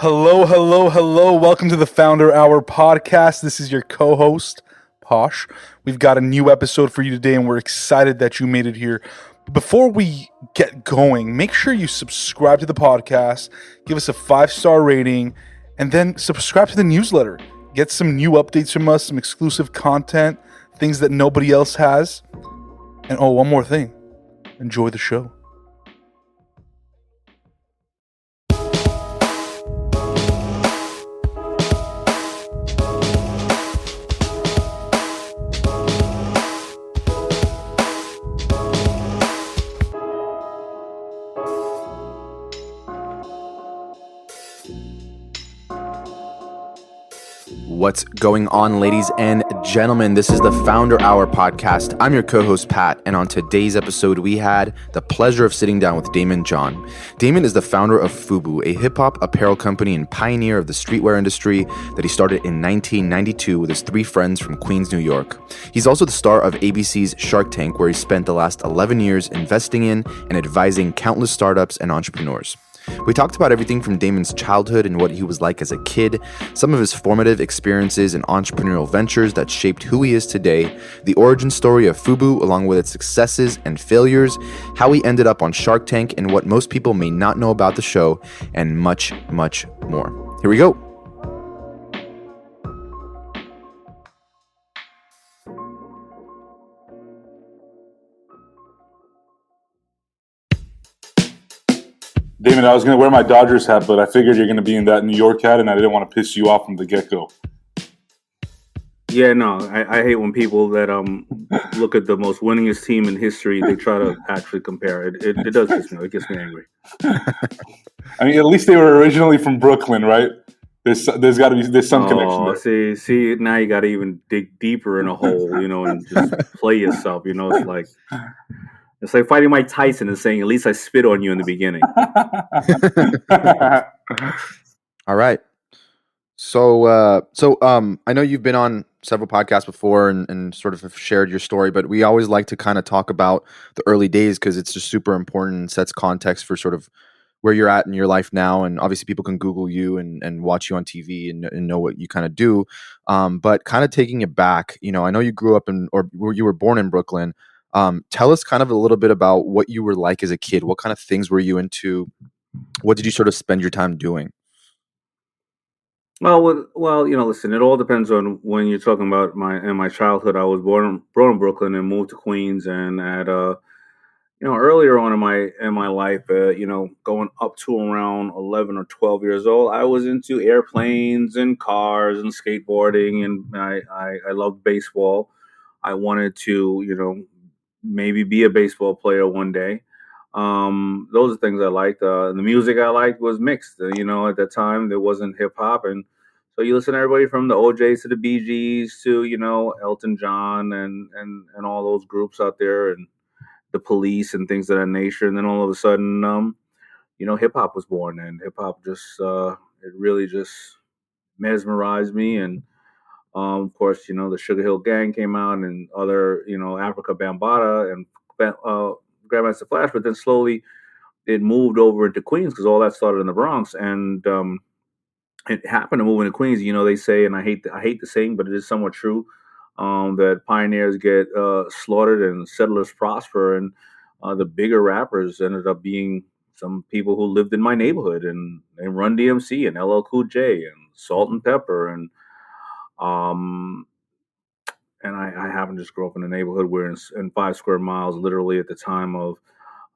Hello, hello, hello. Welcome to the Founder Hour podcast. This is your co host, Posh. We've got a new episode for you today, and we're excited that you made it here. Before we get going, make sure you subscribe to the podcast, give us a 5-star rating, and then subscribe to the newsletter. Get some new updates from us, some exclusive content, things that nobody else has. And oh, one more thing, enjoy the show. What's going on, ladies and gentlemen? This is the Founder Hour podcast. I'm your co-host, Pat, and on today's episode, we had the pleasure of sitting down with Daymond John. Daymond is the founder of FUBU, a hip-hop apparel company and pioneer of the streetwear industry that he started in 1992 with his 3 friends from Queens, New York. He's also the star of ABC's Shark Tank, where he spent the last 11 years investing in and advising countless startups and entrepreneurs. We talked about everything from Daymond's childhood and what he was like as a kid, some of his formative experiences and entrepreneurial ventures that shaped who he is today, the origin story of FUBU along with its successes and failures, how he ended up on Shark Tank and what most people may not know about the show, and much, much more. Here we go. Daymond, I was going to wear my Dodgers hat, but I figured you're going to be in that New York hat, and I didn't want to piss you off from the get-go. Yeah, no, I hate when people that look at the most winningest team in history, they try to actually compare it. It does it gets me angry. I mean, at least they were originally from Brooklyn, right? There's got to be some connection there. See, now you got to even dig deeper in a hole, and just play yourself. It's like fighting Mike Tyson and saying, at least I spit on you in the beginning. All right. So I know you've been on several podcasts before and sort of have shared your story, but we always like to kind of talk about the early days because it's just super important and sets context for sort of where you're at in your life now. And obviously people can Google you and watch you on TV and know what you kind of do. But kind of taking it back, I know you grew up or you were born in Brooklyn. Tell us kind of a little bit about what you were like as a kid. What kind of things were you into? What did you sort of spend your time doing? Well, listen, it all depends on when you're talking about my childhood. I was born in Brooklyn and moved to Queens, and at earlier on in my life, going up to around 11 or 12 years old, I was into airplanes and cars and skateboarding, and I loved baseball. I wanted to, maybe be a baseball player one day. Those are things I liked. The music I liked was mixed. At that time there wasn't hip hop, and so you listen to everybody from the OJs to the Bee Gees to Elton John and all those groups out there, and the Police and things of that nature. And then all of a sudden, hip hop was born, and hip hop just it really just mesmerized me. And of course, the Sugar Hill Gang came out, and other, Africa Bambaataa and Grandmaster Flash. But then slowly it moved over into Queens because all that started in the Bronx, and it happened to move into Queens. They say, and I hate the saying, but it is somewhat true, that pioneers get slaughtered and settlers prosper, and the bigger rappers ended up being some people who lived in my neighborhood, and Run DMC and LL Cool J and Salt and Pepper, and I happen to just grow up in a neighborhood where in 5 square miles, literally at the time of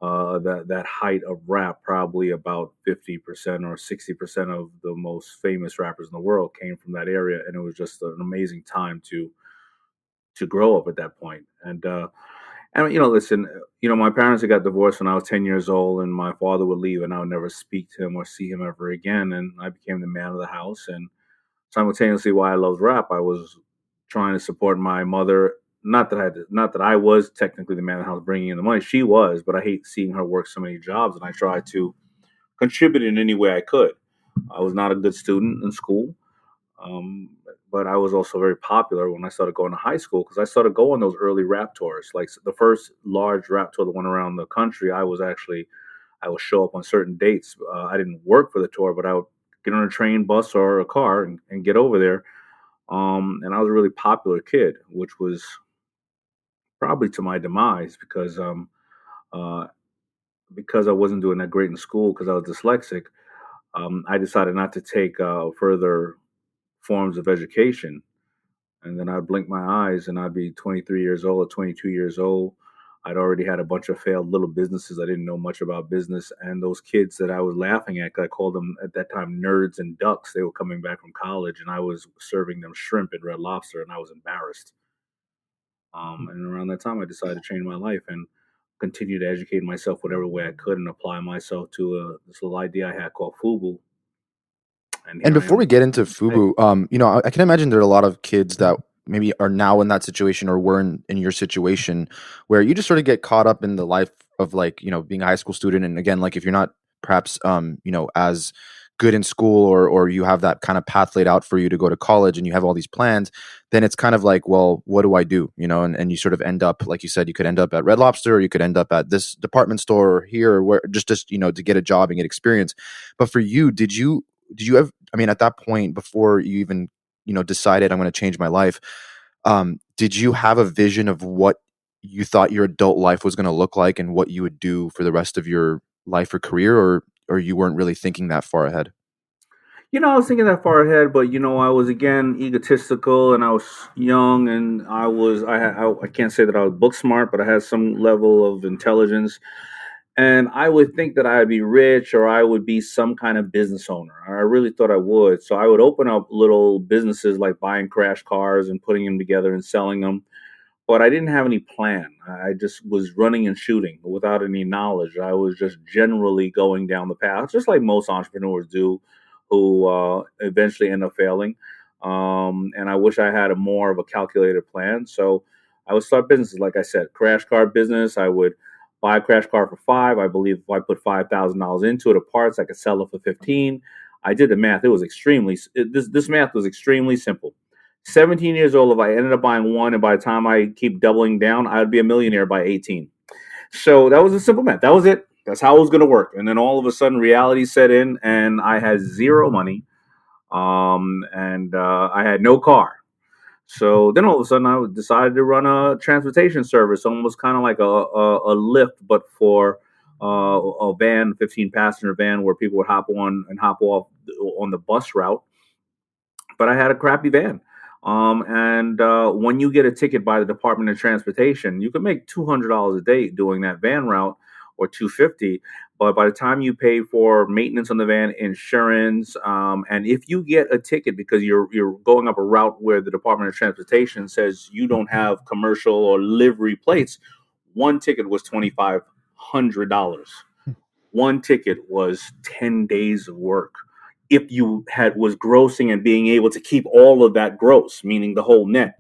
that height of rap, probably about 50% or 60% of the most famous rappers in the world came from that area, and it was just an amazing time to grow up at that point. And listen, my parents had got divorced when I was 10 years old, and my father would leave, and I would never speak to him or see him ever again, and I became the man of the house. And simultaneously, while I loved rap, I was trying to support my mother. Not that I was technically the man of the house bringing in the money. She was, but I hate seeing her work so many jobs, and I tried to contribute in any way I could. I was not a good student in school, but I was also very popular when I started going to high school, because I started going those early rap tours. Like the first large rap tour that went around the country, I would show up on certain dates. I didn't work for the tour, but I would get on a train, bus, or a car and get over there. And I was a really popular kid, which was probably to my demise uh, because I wasn't doing that great in school because I was dyslexic. I decided not to take further forms of education. And then I'd blink my eyes and I'd be 23 years old or 22 years old. I'd already had a bunch of failed little businesses. I didn't know much about business. And those kids that I was laughing at, 'cause I called them at that time nerds and ducks, they were coming back from college and I was serving them shrimp and red lobster and I was embarrassed. And around that time, I decided to change my life and continue to educate myself whatever way I could and apply myself to this little idea I had called FUBU. And And here I before am. we get into Hey. FUBU, I can imagine there are a lot of kids that maybe are now in that situation or were in your situation where you just sort of get caught up in the life of like, being a high school student. And again, like if you're not perhaps, as good in school or you have that kind of path laid out for you to go to college and you have all these plans, then it's kind of like, well, what do I do? And you sort of end up, like you said, you could end up at Red Lobster or you could end up at this department store or here or where just, to get a job and get experience. But for you, did you have, I mean, at that point, before you even, decided I'm going to change my life, did you have a vision of what you thought your adult life was going to look like and what you would do for the rest of your life or career, or you weren't really thinking that far ahead? I was thinking that far ahead, but I was again egotistical, and I was young, and I can't say that I was book smart, but I had some level of intelligence, and I would think that I'd be rich or I would be some kind of business owner. I really thought I would, so I would open up little businesses like buying crash cars and putting them together and selling them, but I didn't have any plan. I just was running and shooting without any knowledge. I was just generally going down the path, just like most entrepreneurs do, who eventually end up failing. And I wish I had a more of a calculated plan. So I would start businesses, like I said, crash car business. I would buy a crash car for five. I believe if I put $5,000 into it, of parts, I could sell it for 15. I did the math. It was this math was extremely simple. 17 years old, if I ended up buying one, and by the time I keep doubling down, I'd be a millionaire by 18. So that was a simple math. That was it. That's how it was going to work. And then all of a sudden, reality set in, and I had zero money, and I had no car. So then all of a sudden, I decided to run a transportation service, almost kind of like a Lyft, but for a van, 15 passenger van, where people would hop on and hop off on the bus route, but I had a crappy van. And when you get a ticket by the Department of Transportation, you can make $200 a day doing that van route, or 250. But by the time you pay for maintenance on the van, insurance, and if you get a ticket because you're going up a route where the Department of Transportation says you don't have commercial or livery plates, one ticket was $2,500. One ticket was 10 days of work. If you had was grossing and being able to keep all of that gross, meaning the whole net.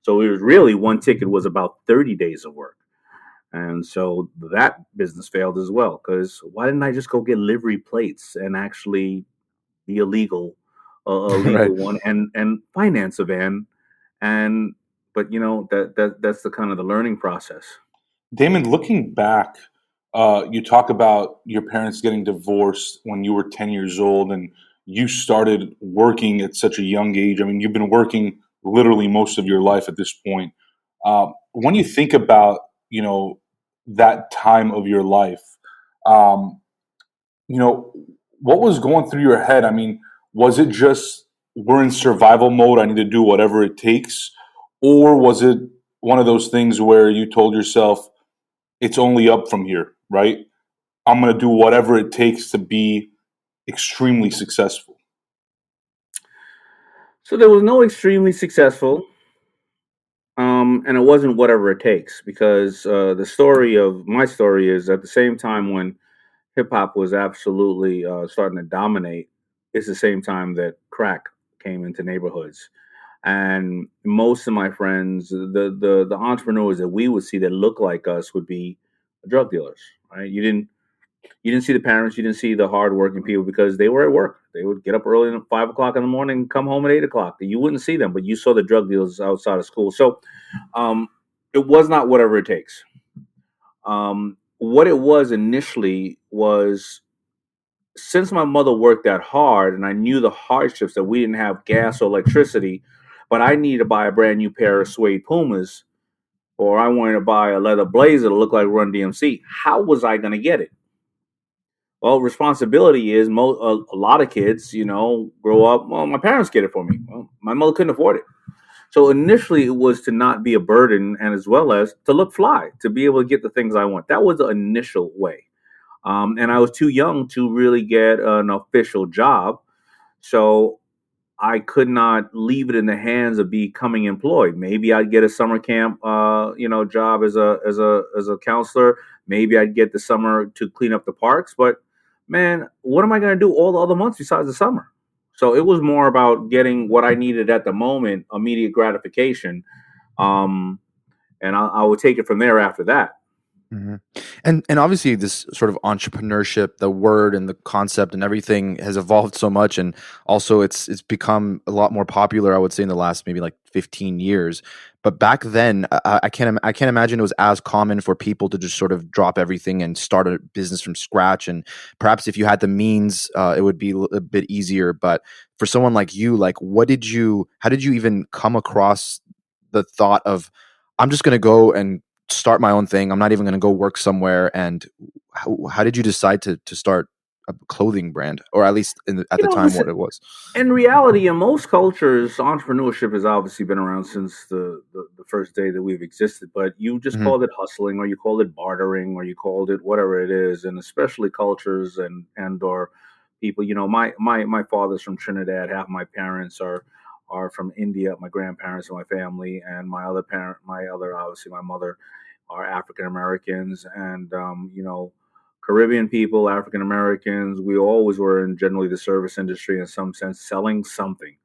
So it was really, one ticket was about 30 days of work. And so that business failed as well. Because why didn't I just go get livery plates and actually be a Right. legal one, and finance a van? And but that's the kind of the learning process. Damon, looking back, you talk about your parents getting divorced when you were 10 years old and you started working at such a young age. I mean, you've been working literally most of your life at this point. When you think about, that time of your life, um, you know, what was going through your head? I mean, was it just we're in survival mode, I need to do whatever it takes? Or was it one of those things where you told yourself, it's only up from here, right? I'm going to do whatever it takes to be extremely successful. So there was no extremely successful, and it wasn't whatever it takes, because the story of my story is at the same time when hip hop was absolutely starting to dominate. It's the same time that crack came into neighborhoods, and most of my friends, the entrepreneurs that we would see that look like us, would be drug dealers. Right? You didn't see the parents, you didn't see the hardworking people because they were at work. They would get up early at 5 o'clock in the morning, come home at 8 o'clock. You wouldn't see them, but you saw the drug dealers outside of school. So um, it was not whatever it takes. What it was initially was since my mother worked that hard and I knew the hardships that we didn't have gas or electricity, but I needed to buy a brand new pair of suede Pumas, or I wanted to buy a leather blazer to look like Run DMC, how was I going to get it? Well, responsibility is a lot of kids, grow up. Well, my parents get it for me. Well, my mother couldn't afford it. So initially, it was to not be a burden, and as well as to look fly, to be able to get the things I want. That was the initial way. And I was too young to really get an official job, so I could not leave it in the hands of becoming employed. Maybe I'd get a summer camp, job as a counselor. Maybe I'd get the summer to clean up the parks. But man, what am I going to do all the other months besides the summer? So it was more about getting what I needed at the moment, immediate gratification, and I would take it from there after that. Mm-hmm. And obviously this sort of entrepreneurship, the word and the concept and everything has evolved so much, and also it's become a lot more popular, I would say, in the last maybe like 15 years. But back then, I can't imagine it was as common for people to just sort of drop everything and start a business from scratch. And perhaps if you had the means, it would be a bit easier. But for someone like you, like how did you even come across the thought of, I'm just going to go and start my own thing. I'm not even going to go work somewhere. And how did you decide to start a clothing brand, or at least at the time what it was? In reality, in most cultures, entrepreneurship has obviously been around since the first day that we've existed. But you just called it hustling, or you called it bartering, or you called it whatever it is. And especially cultures and or people. My father's from Trinidad. Half my parents are from India. My grandparents and my family, and obviously my mother, are African Americans, and Caribbean people, African Americans. We always were in generally the service industry in some sense, selling something,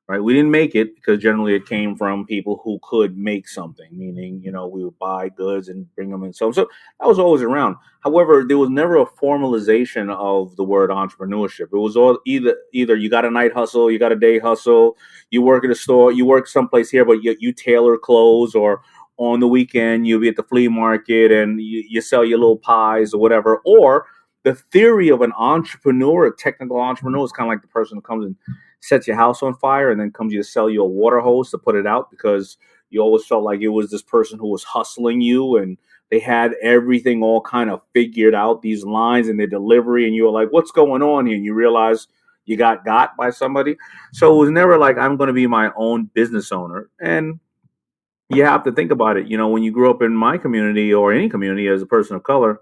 right? We didn't make it because generally it came from people who could make something, meaning we would buy goods and bring them in. So that was always around. However, there was never a formalization of the word entrepreneurship. It was all either you got a night hustle, you got a day hustle, you work at a store, you work someplace here, but you tailor clothes, or on the weekend you'll be at the flea market and you sell your little pies or whatever. Or the theory of an entrepreneur, a technical entrepreneur, is kind of like the person who comes and sets your house on fire and then comes to sell you a water hose to put it out, because you always felt like it was this person who was hustling you, and they had everything all kind of figured out, these lines and their delivery, and you were like, what's going on here? And you realize you got by somebody. So it was never like, I'm going to be my own business owner. And you have to think about it. When you grew up in my community or any community as a person of color,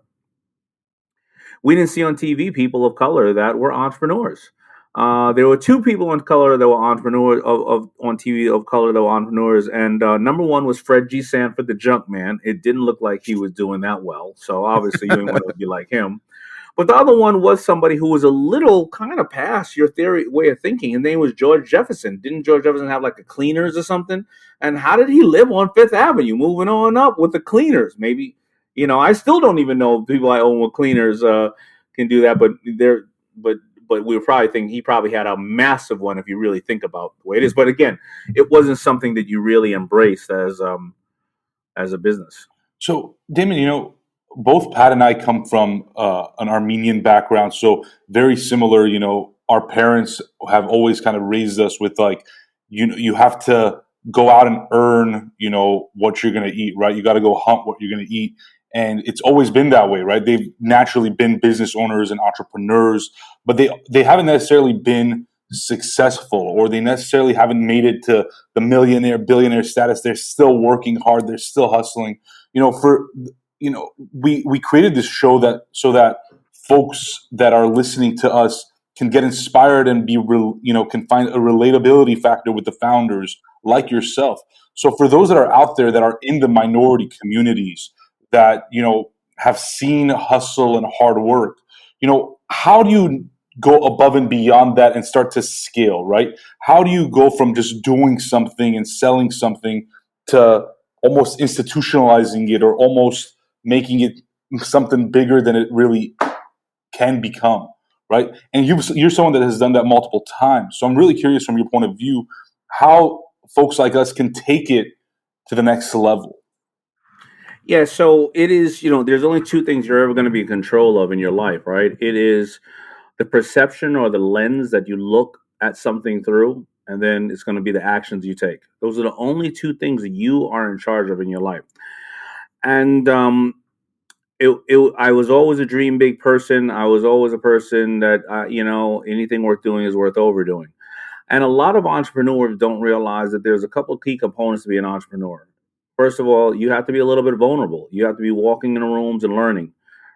we didn't see on TV people of color that were entrepreneurs. There were two people on color that were entrepreneurs on TV of color that were entrepreneurs, and number one was Fred G. Sanford, the junk man. It didn't look like he was doing that well, so obviously you didn't want to be like him. But the other one was somebody who was a little kind of past your theory way of thinking. His name was George Jefferson. Didn't George Jefferson have like a Cleaners or something? And how did he live on Fifth Avenue? Moving on up with the Cleaners, maybe. I still don't even know if people I own with Cleaners can do that. But we probably think he probably had a massive one if you really think about the way it is. But again, it wasn't something that you really embraced as a business. So, Daymond, both Pat and I come from an Armenian background, so very similar. Our parents have always kind of raised us with like, you have to go out and earn, what you're going to eat, right? You got to go hunt what you're going to eat. And it's always been that way, right? They've naturally been business owners and entrepreneurs, but they haven't necessarily been successful, or they necessarily haven't made it to the millionaire, billionaire status. They're still working hard. They're still hustling. We created this show so that folks that are listening to us can get inspired and can find a relatability factor with the founders like yourself. So for those that are out there that are in the minority communities that, have seen hustle and hard work, how do you go above and beyond that and start to scale, right? How do you go from just doing something and selling something to almost institutionalizing it, or almost making it something bigger than it really can become, right? And you're someone that has done that multiple times. So I'm really curious from your point of view, how folks like us can take it to the next level. Yeah, so it is, there's only two things you're ever going to be in control of in your life, right? It is the perception or the lens that you look at something through, and then it's going to be the actions you take. Those are the only two things that you are in charge of in your life. And I was always a dream big person. I was always a person that, anything worth doing is worth overdoing. And a lot of entrepreneurs don't realize that there's a couple of key components to be an entrepreneur. First of all, you have to be a little bit vulnerable. You have to be walking in the rooms and learning,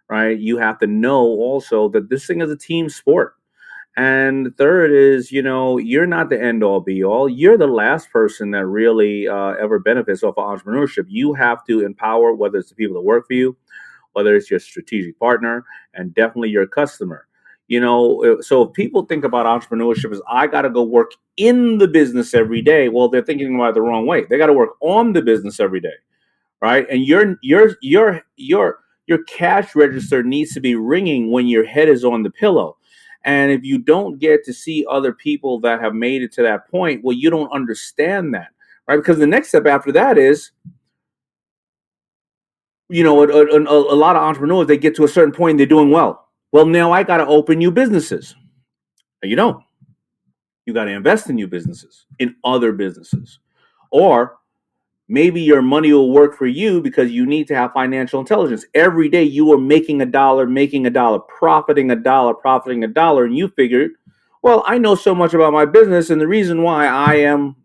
right? You have to know also that this thing is a team sport. And third is, you're not the end all be all. You're the last person that really ever benefits off of entrepreneurship. You have to empower, whether it's the people that work for you, whether it's your strategic partner, and definitely your customer. So if people think about entrepreneurship as I got to go work in the business every day, well, they're thinking about it the wrong way. They got to work on the business every day, right? And your cash register needs to be ringing when your head is on the pillow. And if you don't get to see other people that have made it to that point, well, you don't understand that, right? Because the next step after that is, a lot of entrepreneurs, they get to a certain point and they're doing well. Well, now I got to open new businesses. You don't. You got to invest in new businesses, in other businesses. Or maybe your money will work for you because you need to have financial intelligence. Every day you are making a dollar, profiting a dollar. And you figured, well, I know so much about my business. And the reason why I am,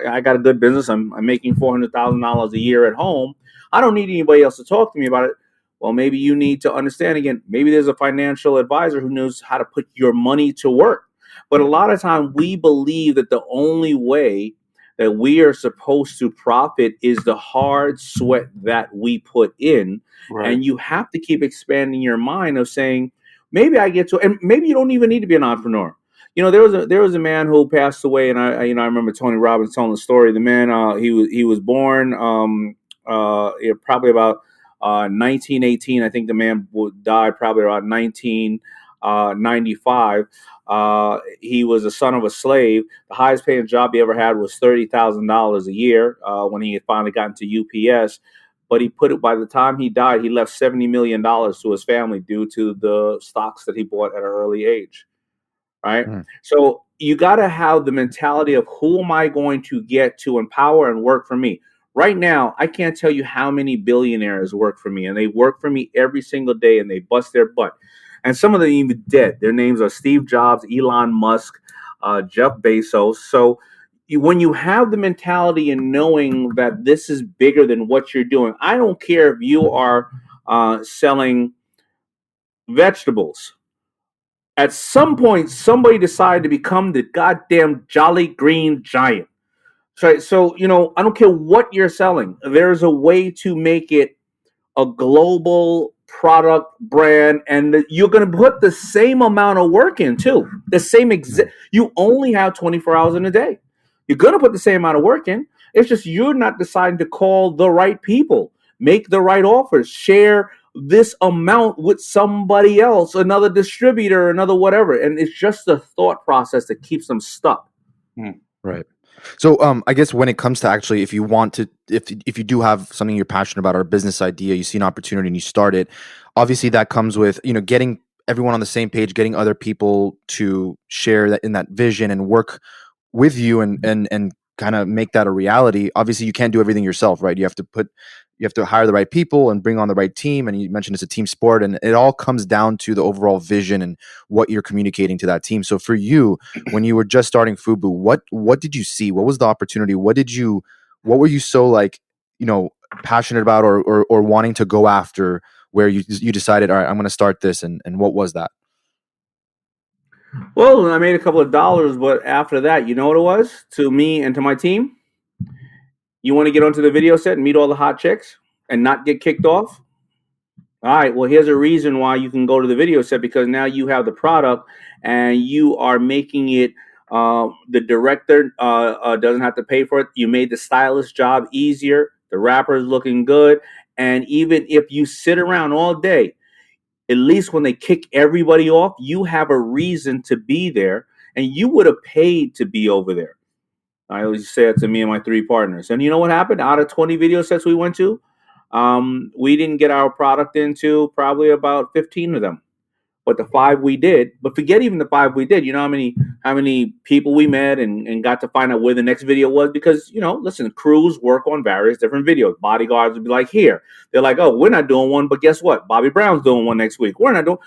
I got a good business. I'm making $400,000 a year at home. I don't need anybody else to talk to me about it. Well, maybe you need to understand again, maybe there's a financial advisor who knows how to put your money to work. But a lot of time we believe that the only way that we are supposed to profit is the hard sweat that we put in. Right. And you have to keep expanding your mind of saying, maybe I get to, and maybe you don't even need to be an entrepreneur. There was a man who passed away, and I remember Tony Robbins telling the story. The man, he was born probably about 1918. I think the man died probably around 1995. He was a son of a slave. The highest paying job he ever had was $30,000 a year when he had finally gotten to UPS. But by the time he died, he left $70 million to his family due to the stocks that he bought at an early age. Right. So you got to have the mentality of who am I going to get to empower and work for me? Right now, I can't tell you how many billionaires work for me, and they work for me every single day and they bust their butt. And some of them even dead. Their names are Steve Jobs, Elon Musk, Jeff Bezos. So when you have the mentality and knowing that this is bigger than what you're doing, I don't care if you are selling vegetables. At some point, somebody decided to become the goddamn Jolly Green Giant. So I don't care what you're selling. There's a way to make it a global product brand, and you're going to put the same amount of work in too. The same you only have 24 hours in a day. You're going to put the same amount of work in. It's just you're not deciding to call the right people, make the right offers, share this amount with somebody else, another distributor, another whatever. And it's just the thought process that keeps them stuck. Right. So I guess when it comes to actually, if you want to, if you do have something you're passionate about or a business idea, you see an opportunity and you start it, obviously that comes with, getting everyone on the same page, getting other people to share that in that vision and work with you and kind of make that a reality. Obviously you can't do everything yourself, right? You have to hire the right people and bring on the right team. And you mentioned it's a team sport, and it all comes down to the overall vision and what you're communicating to that team. So for you, when you were just starting FUBU, what did you see? What was the opportunity? What were you so passionate about or wanting to go after, where you decided, all right, I'm going to start this, and what was that? Well, I made a couple of dollars, but after that, you know what it was to me and to my team? You want to get onto the video set and meet all the hot chicks and not get kicked off? All right, well, here's a reason why you can go to the video set, because now you have the product and you are making it, the director doesn't have to pay for it. You made the stylist job easier. The rapper is looking good. And even if you sit around all day, at least when they kick everybody off, you have a reason to be there, and you would have paid to be over there. I always say it to me and my three partners. And you know what happened? Out of 20 video sets we went to, we didn't get our product into probably about 15 of them. But the 5 we did, but forget even the 5 we did. You know how many people we met and got to find out where the next video was? Because, listen, crews work on various different videos. Bodyguards would be like, here. They're like, oh, we're not doing one, but guess what? Bobby Brown's doing one next week. We're not doing.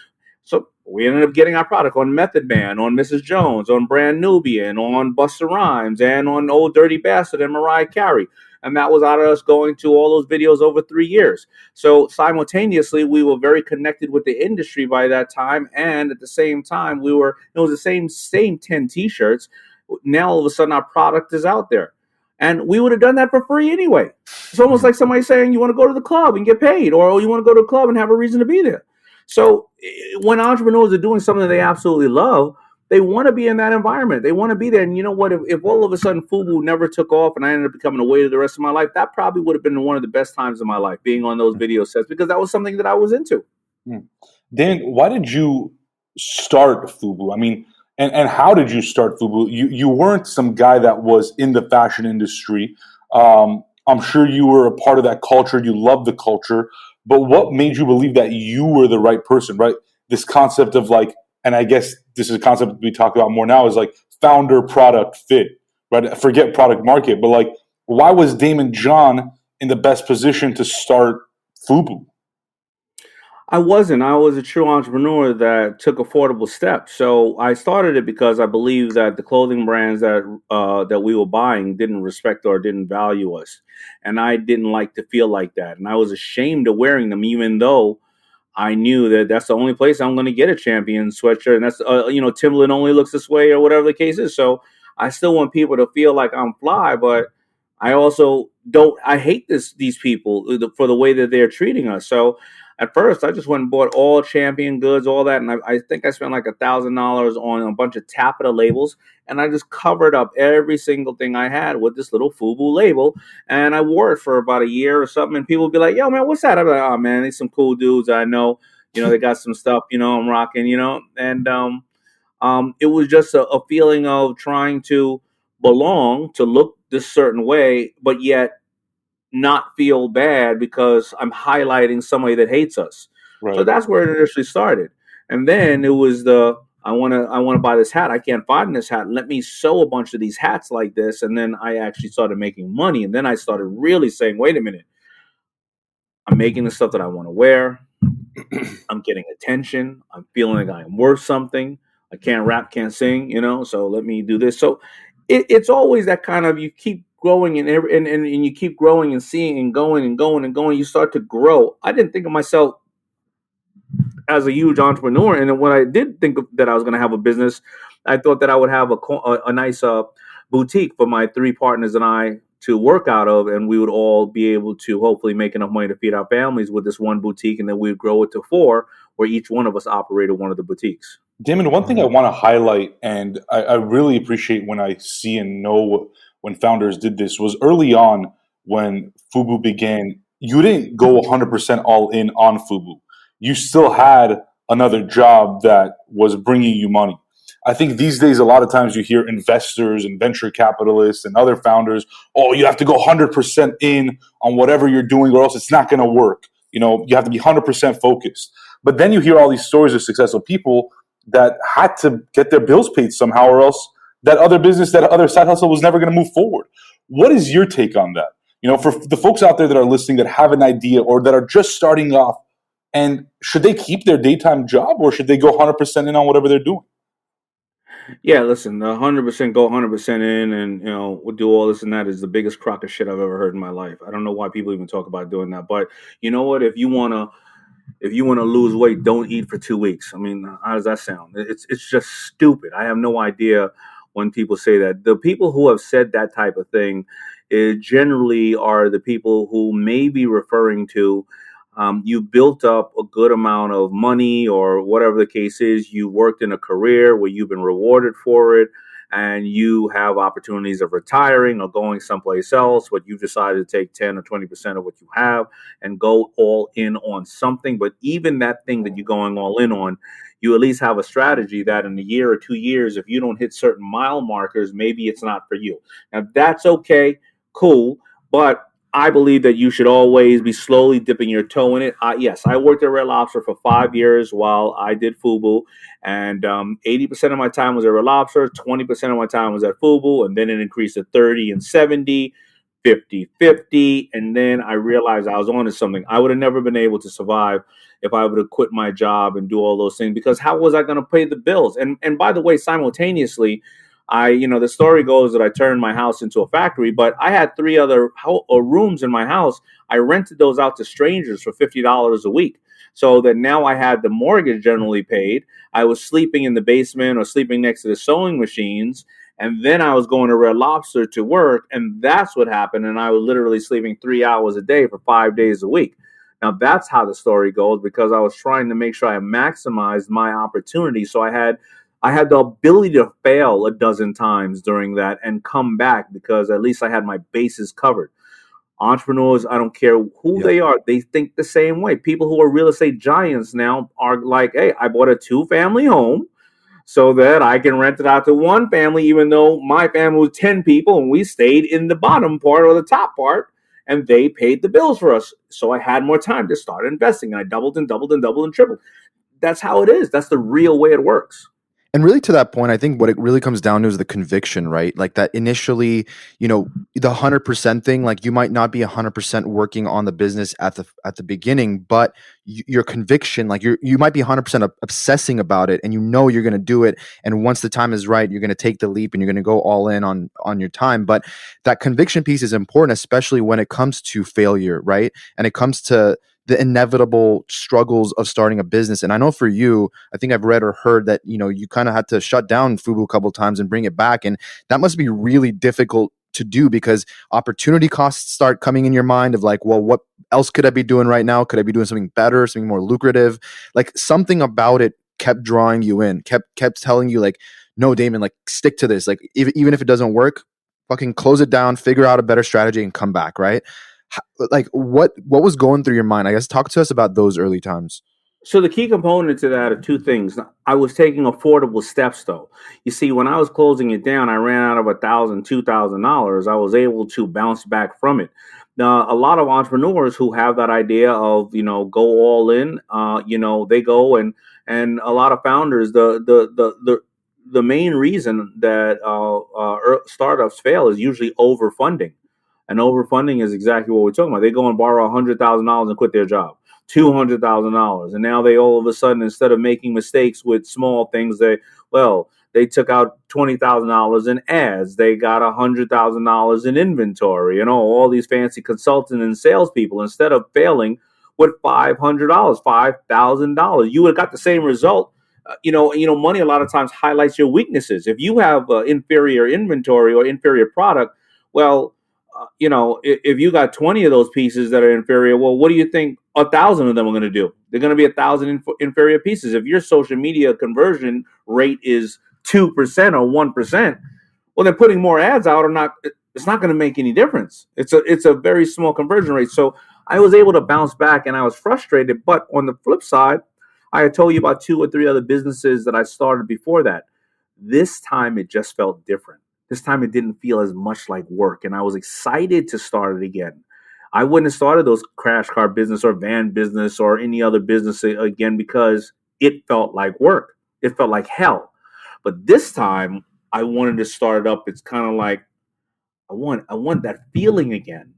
So we ended up getting our product on Method Man, on Mrs. Jones, on Brand Nubian, on Busta Rhymes, and on Old Dirty Bastard and Mariah Carey. And that was out of us going to all those videos over 3 years. So simultaneously, we were very connected with the industry by that time. And at the same time, it was the same 10 t-shirts. Now, all of a sudden, our product is out there. And we would have done that for free anyway. It's almost like somebody saying you want to go to the club and get paid, or you want to go to the club and have a reason to be there. So when entrepreneurs are doing something they absolutely love, they want to be in that environment. They want to be there. And you know what? If all of a sudden FUBU never took off and I ended up becoming a waiter the rest of my life, that probably would have been one of the best times of my life, being on those video sets, because that was something that I was into. Dan, why did you start FUBU? I mean, and how did you start FUBU? You weren't some guy that was in the fashion industry. I'm sure you were a part of that culture. You loved the culture. But what made you believe that you were the right person, right? This concept of like, and I guess this is a concept we talk about more now, is like founder product fit, right? Forget product market, but like, why was Daymond John in the best position to start FUBU? I wasn't. I was a true entrepreneur that took affordable steps. So I started it because I believed that the clothing brands that we were buying didn't respect or didn't value us, and I didn't like to feel like that. And I was ashamed of wearing them, even though I knew that that's the only place I'm going to get a Champion sweatshirt, and that's Timberland only looks this way or whatever the case is. So I still want people to feel like I'm fly, but I also don't. I hate these people for the way that they're treating us. So at first, I just went and bought all Champion goods, all that, and I think I spent like $1,000 on a bunch of taffeta labels, and I just covered up every single thing I had with this little FUBU label, and I wore it for about a year or something, and people would be like, "Yo, man, what's that?" I'm like, "Oh, man, these some cool dudes I know. They got some stuff. I'm rocking. And it was just a feeling of trying to belong, to look this certain way, but yet not feel bad because I'm highlighting somebody that hates us." Right. So that's where it initially started. And then it was I want to buy this hat. I can't find this hat. Let me sew a bunch of these hats like this. And then I actually started making money. And then I started really saying, wait a minute, I'm making the stuff that I want to wear. I'm getting attention. I'm feeling like I am worth something. I can't rap, can't sing, so let me do this. So it's always that kind of, you keep growing and you keep growing and seeing and going and going and going. You start to grow. I didn't think of myself as a huge entrepreneur. And when I did think that I was going to have a business, I thought that I would have a nice boutique for my 3 partners and I to work out of, and we would all be able to hopefully make enough money to feed our families with this one boutique, and then we'd grow it to 4, where each one of us operated one of the boutiques. Damon, one thing I want to highlight, and I really appreciate when I see and know when founders did this, was early on when FUBU began, you didn't go 100% all in on FUBU. You still had another job that was bringing you money. I think these days, a lot of times you hear investors and venture capitalists and other founders, oh, you have to go 100% in on whatever you're doing or else it's not going to work. You have to be 100% focused. But then you hear all these stories of successful people that had to get their bills paid somehow, or else that other business, that other side hustle was never going to move forward. What is your take on that? For the folks out there that are listening that have an idea or that are just starting off, and should they keep their daytime job or should they go 100% in on whatever they're doing? Yeah, listen, the 100% go 100% in and, we'll do all this and that is the biggest crock of shit I've ever heard in my life. I don't know why people even talk about doing that. But you know what? If you want to lose weight, don't eat for 2 weeks. I mean, how does that sound? It's just stupid. I have no idea when people say that. The people who have said that type of thing generally are the people who may be referring to you built up a good amount of money or whatever the case is. You worked in a career where you've been rewarded for it, and you have opportunities of retiring or going someplace else, but you've decided to take 10 or 20% of what you have and go all in on something. But even that thing that you're going all in on, you at least have a strategy that in a year or 2 years, if you don't hit certain mile markers, maybe it's not for you. Now, that's okay, cool, but I believe that you should always be slowly dipping your toe in it. Yes, I worked at Red Lobster for 5 years while I did FUBU, and 80% of my time was at Red Lobster, 20% of my time was at FUBU, and then it increased to 30 and 70, 50-50, and then I realized I was on to something. I would have never been able to survive if I would have quit my job and do all those things, because how was I going to pay the bills? And by the way, simultaneously, the story goes that I turned my house into a factory, but I had three other rooms in my house. I rented those out to strangers for $50 a week. So that now I had the mortgage generally paid. I was sleeping in the basement or sleeping next to the sewing machines. And then I was going to Red Lobster to work. And that's what happened. And I was literally sleeping 3 hours a day for 5 days a week. Now, that's how the story goes, because I was trying to make sure I maximized my opportunity. So I had the ability to fail a dozen times during that and come back, because at least I had my bases covered. Entrepreneurs, I don't care who they are, they think the same way. People who are real estate giants now are like, hey, I bought a 2-family home so that I can rent it out to one family, even though my family was 10 people and we stayed in the bottom part or the top part, and they paid the bills for us. So I had more time to start investing, and I doubled and doubled and doubled and tripled. That's how it is. That's the real way it works. And really, to that point, I think what it really comes down to is the conviction, right? Like that initially, the 100% thing, like you might not be 100% working on the business at the beginning, but your conviction, like you might be 100% obsessing about it, and you're going to do it. And once the time is right, you're going to take the leap and you're going to go all in on your time. But that conviction piece is important, especially when it comes to failure, right? And it comes to the inevitable struggles of starting a business. And I know for you, I think I've read or heard that, you kind of had to shut down FUBU a couple of times and bring it back. And that must be really difficult to do, because opportunity costs start coming in your mind of like, well, what else could I be doing right now? Could I be doing something better, something more lucrative? Like something about it kept drawing you in, kept telling you like, no, Daymond, like stick to this. Like even if it doesn't work, fucking close it down, figure out a better strategy and come back. Right. Like what was going through your mind? I guess talk to us about those early times. So the key component to that are two things. I was taking affordable steps, though. You see, when I was closing it down, I ran out of $1,000, $2,000. I was able to bounce back from it. Now, a lot of entrepreneurs who have that idea of go all in, they go and a lot of founders, the main reason that startups fail is usually overfunding. And overfunding is exactly what we're talking about. They go and borrow $100,000 and quit their job, $200,000, and now they all of a sudden, instead of making mistakes with small things, they took out $20,000 in ads, they got $100,000 in inventory, all these fancy consultants and salespeople. Instead of failing with $500, $5,000, you would have got the same result. Money a lot of times highlights your weaknesses. If you have inferior inventory or inferior product, well, if you got 20 of those pieces that are inferior, well, what do you think 1,000 of them are going to do? They're going to be 1,000 inferior pieces. If your social media conversion rate is 2% or 1%, well, then putting more ads out it's not going to make any difference. It's a very small conversion rate. So I was able to bounce back, and I was frustrated. But on the flip side, I had told you about 2 or 3 other businesses that I started before that. This time it just felt different. This time it didn't feel as much like work, and I was excited to start it again. I wouldn't have started those crash car business or van business or any other business again, because it felt like work. It felt like hell. But this time I wanted to start it up. It's kind of like I want that feeling again.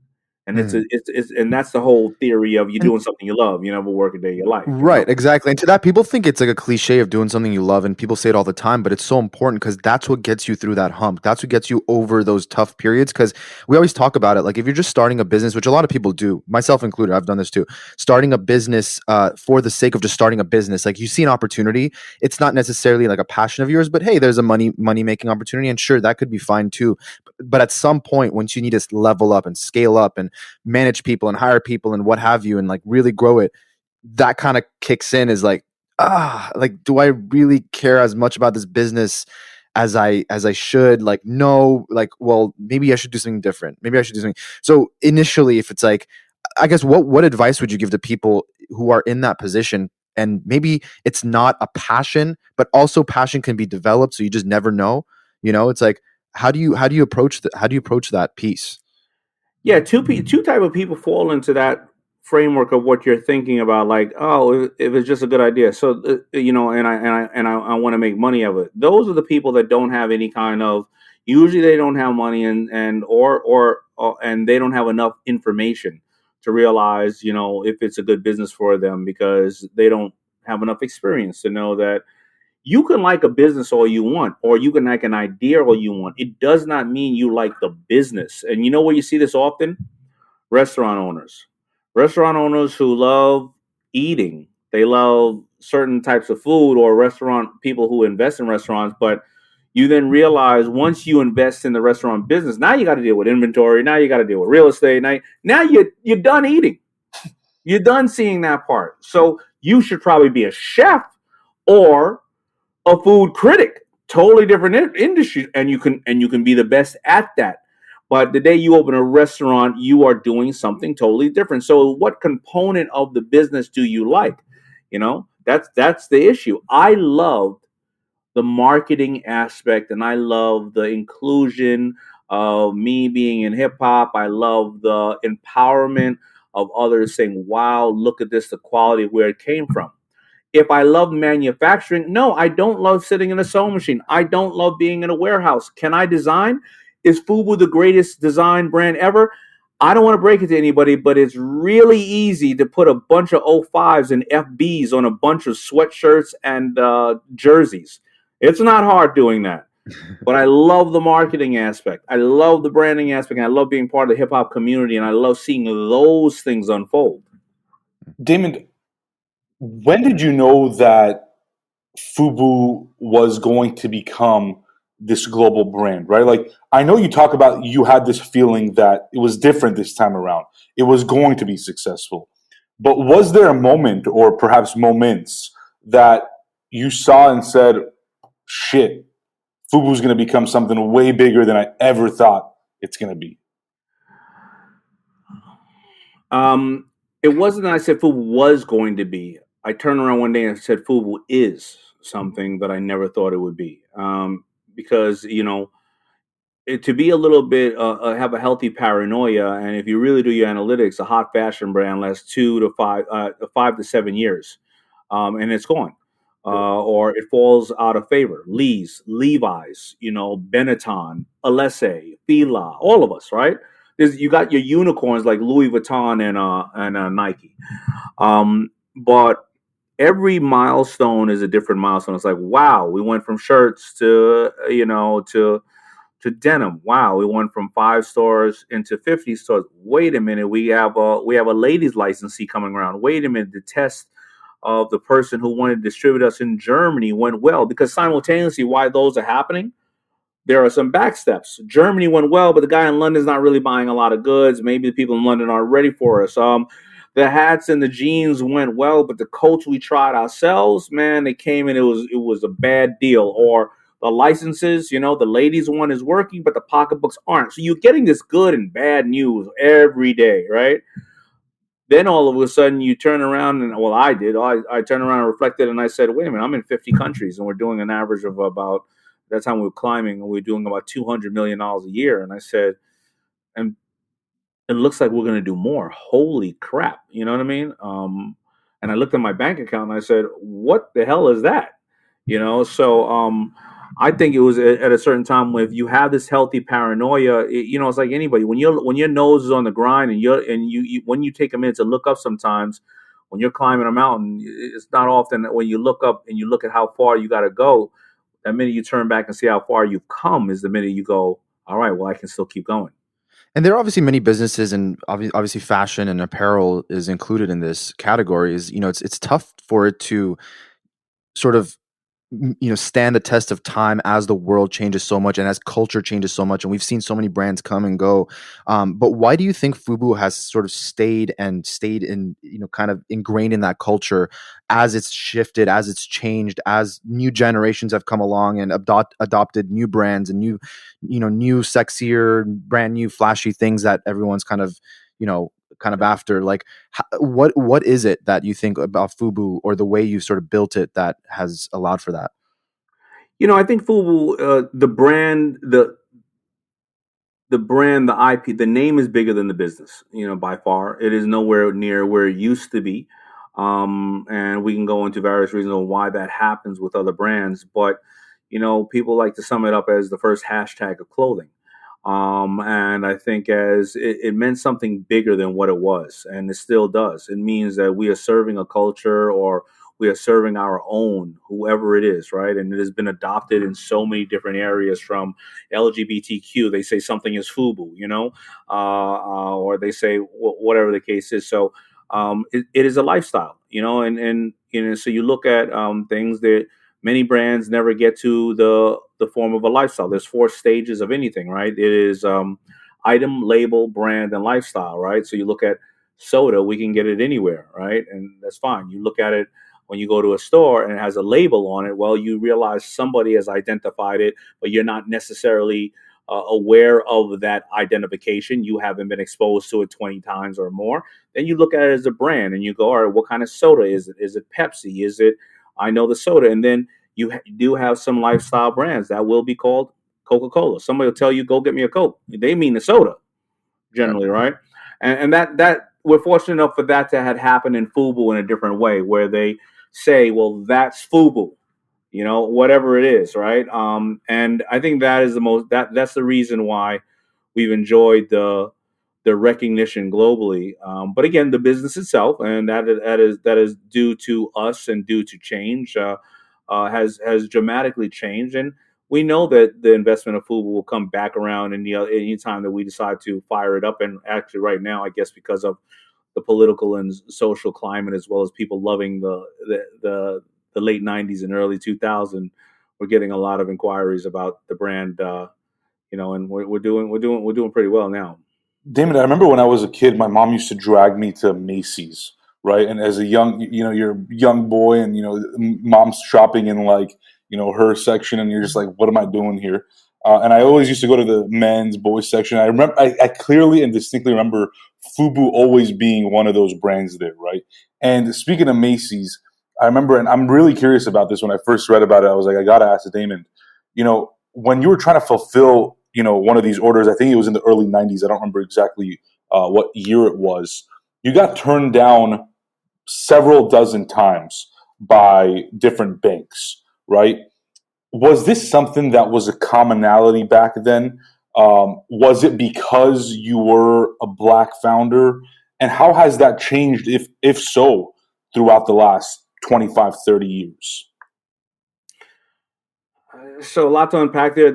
And and that's the whole theory of you doing something you love. You never work a day of your life. Right, exactly. And to that, people think it's like a cliche of doing something you love, and people say it all the time, but it's so important because that's what gets you through that hump. That's what gets you over those tough periods. Because we always talk about it. Like if you're just starting a business, which a lot of people do, myself included, I've done this too, starting a business for the sake of just starting a business. Like you see an opportunity, it's not necessarily like a passion of yours, but hey, there's a money making opportunity, and sure, that could be fine too. But at some point, once you need to level up and scale up and manage people and hire people and what have you, and like really grow it, that kind of kicks in, is like, like, do I really care as much about this business as I should? Like, no, like, well, maybe I should do something different. Maybe I should do something. So initially, if it's like, I guess, what advice would you give to people who are in that position? And maybe it's not a passion, but also passion can be developed. So you just never know, it's like, how do you approach that piece? Yeah, two type of people fall into that framework of what you're thinking about. Like, oh, if it's just a good idea, so I want to make money of it. Those are the people that don't have any kind of. Usually, they don't have money and they don't have enough information to realize, if it's a good business for them because they don't have enough experience to know that you can like a business all you want, or you can like an idea all you want. It does not mean you like the business. And you know where you see this often? Restaurant owners. Restaurant owners who love eating. They love certain types of food, or restaurant people who invest in restaurants. But you then realize once you invest in the restaurant business, now you got to deal with inventory. Now you got to deal with real estate. Now you're done eating. You're done seeing that part. So you should probably be a chef or a food critic. Totally different industry, and you can be the best at that. But the day you open a restaurant, you are doing something totally different. So what component of the business do you like? That's the issue. I love the marketing aspect, and I love the inclusion of me being in hip hop. I love the empowerment of others saying, wow, look at this, the quality of where it came from. If I love manufacturing, no, I don't love sitting in a sewing machine. I don't love being in a warehouse. Can I design? Is FUBU the greatest design brand ever? I don't want to break it to anybody, but it's really easy to put a bunch of O5s and FBs on a bunch of sweatshirts and jerseys. It's not hard doing that. But I love the marketing aspect. I love the branding aspect. And I love being part of the hip hop community. And I love seeing those things unfold. Daymond, when did you know that FUBU was going to become this global brand, right? Like, I know you talk about you had this feeling that it was different this time around. It was going to be successful. But was there a moment, or perhaps moments, that you saw and said, shit, FUBU's going to become something way bigger than I ever thought it's going to be? It wasn't that I said FUBU was going to be. I turned around one day and said FUBU is something that I never thought it would be. Because to be a little bit have a healthy paranoia, and if you really do your analytics, a hot fashion brand lasts 5 to 7 years, and it's gone, or it falls out of favor. Levi's, Benetton, Alessi, Fila, all of us, right? You got your unicorns like Louis Vuitton and Nike, but every milestone is a different milestone. It's like, wow, we went from shirts to denim. Wow, we went from 5 stores into 50 stores. Wait a minute, we have a ladies licensee coming around. Wait a minute, the test of the person who wanted to distribute us in Germany went well, because simultaneously, while those are happening, there are some back steps. Germany went well, but the guy in London is not really buying a lot of goods. Maybe the people in London aren't ready for us. The hats and the jeans went well, but the coats we tried ourselves, man, they came in. It was a bad deal. Or the licenses, the ladies one is working, but the pocketbooks aren't. So you're getting this good and bad news every day, right? Then all of a sudden you turn around and, well, I did. I turned around and reflected, and I said, wait a minute, I'm in 50 countries and we're doing an average of about, that time we were climbing, and we were doing about $200 million a year. And I said, and it looks like we're going to do more. Holy crap. You know what I mean? And I looked at my bank account and I said, what the hell is that? So I think it was at a certain time when, if you have this healthy paranoia, it's like anybody. When your nose is on the grind, and you when you take a minute to look up, sometimes when you're climbing a mountain, it's not often that when you look up and you look at how far you got to go, that minute you turn back and see how far you've come is the minute you go, all right, well, I can still keep going. And there are obviously many businesses, and obviously fashion and apparel is included in this category. It's tough for it to sort of stand the test of time as the world changes so much and as culture changes so much, and we've seen so many brands come and go. But why do you think FUBU has sort of stayed in, kind of ingrained in that culture as it's shifted, as it's changed, as new generations have come along and adopted new brands and new sexier, brand new flashy things that everyone's kind of after? Like, what is it that you think about FUBU, or the way you sort of built it, that has allowed for that? I think FUBU, the brand, the brand, the IP, the name is bigger than the business, by far. It is nowhere near where it used to be. And we can go into various reasons on why that happens with other brands. But, people like to sum it up as the first hashtag of clothing. And I think as it meant something bigger than what it was, and it still does. It means that we are serving a culture, or we are serving our own, whoever it is, right? And it has been adopted in so many different areas, from LGBTQ. They say something is FUBU, or they say whatever the case is. So it is a lifestyle, and so you look at things that many brands never get to the form of a lifestyle. There's four stages of anything, right? It is item, label, brand, and lifestyle, right? So you look at soda, we can get it anywhere, right? And that's fine. You look at it when you go to a store and it has a label on it. Well, you realize somebody has identified it, but you're not necessarily aware of that identification. You haven't been exposed to it 20 times or more. Then you look at it as a brand and you go, all right, what kind of soda is it? Is it Pepsi? Is it, I know the soda. And then do have some lifestyle brands that will be called Coca-Cola. Somebody will tell you, go get me a Coke. They mean the soda generally, right? And that we're fortunate enough for that to have happened in FUBU in a different way, where they say, well, that's FUBU, whatever it is, right? And I think that is that's the reason why we've enjoyed the recognition globally. But again, the business itself, and that is due to us and due to change, has dramatically changed. And we know that the investment of FUBU will come back around in any time that we decide to fire it up. And actually, right now, I guess because of the political and social climate, as well as people loving the late '90s and early 2000, we're getting a lot of inquiries about the brand. And we're doing pretty well now. Damon, I remember when I was a kid, my mom used to drag me to Macy's, right? And as a young, you're a young boy, and mom's shopping in like her section, and you're just like, what am I doing here? And I always used to go to the men's, boys section. I remember, I clearly and distinctly remember FUBU always being one of those brands there, right? And speaking of Macy's, I remember, and I'm really curious about this. When I first read about it, I was like, I gotta ask Damon. When you were trying to fulfill one of these orders, I think it was in the early '90s. I don't remember exactly what year it was. You got turned down several dozen times by different banks, right? Was this something that was a commonality back then? Was it because you were a Black founder? And how has that changed, if so, throughout the last 25, 30 years? So a lot to unpack there.